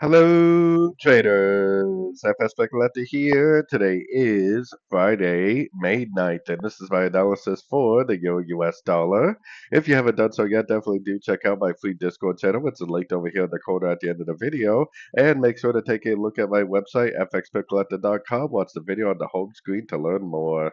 Hello, traders. FX Pip Collector here. Today is Friday, May 9th, and this is my analysis for the Euro US dollar. If you haven't done so yet, definitely do check out my free Discord channel. It's linked over here in the corner at the end of the video. And make sure to take a look at my website, fxpipcollector.com. Watch the video on the home screen to learn more.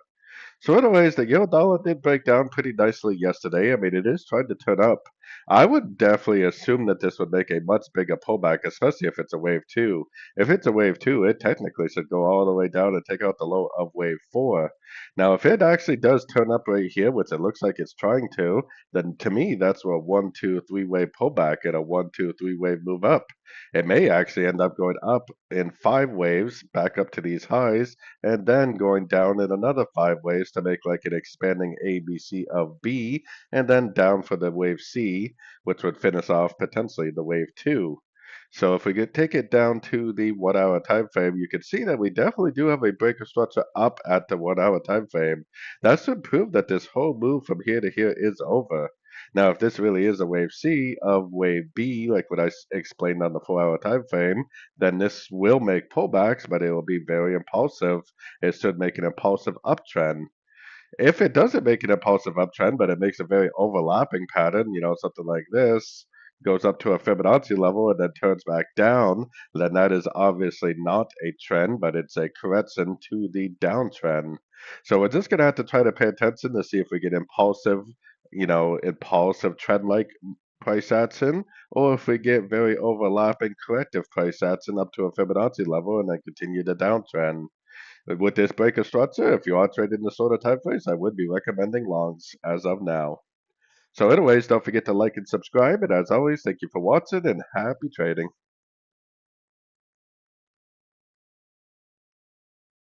So anyways, the euro dollar did break down pretty nicely yesterday. I mean, it is trying to turn up. I would definitely assume that this would make a much bigger pullback, especially if it's a wave two. If it's a wave two, it technically should go all the way down and take out the low of wave four. Now, if it actually does turn up right here, which it looks like it's trying to, then to me, that's a one, two, three-wave pullback and a one, two, three-wave move up. It may actually end up going up in five waves back up to these highs and then going down in another five waves to make like an expanding ABC of B, and then down for the wave C, which would finish off potentially the wave two. So if we could take it down to the 1 hour time frame, you can see that we definitely do have a breaker structure up at the 1 hour time frame. That should prove that this whole move from here to here is over. Now, if this really is a wave C of wave B, like what I explained on the 4 hour time frame, then this will make pullbacks, but it will be very impulsive. It should make an impulsive uptrend. If it doesn't make an impulsive uptrend, but it makes a very overlapping pattern, something like this, goes up to a Fibonacci level and then turns back down, then that is obviously not a trend, but it's a correction to the downtrend. So we're just going to have to try to pay attention to see if we get impulsive trend-like price action, or if we get very overlapping corrective price action up to a Fibonacci level and then continue the downtrend. With this breaker structure, if you are trading the shorter time frames, I would be recommending longs as of now. So anyways, don't forget to like and subscribe, and as always, thank you for watching and happy trading.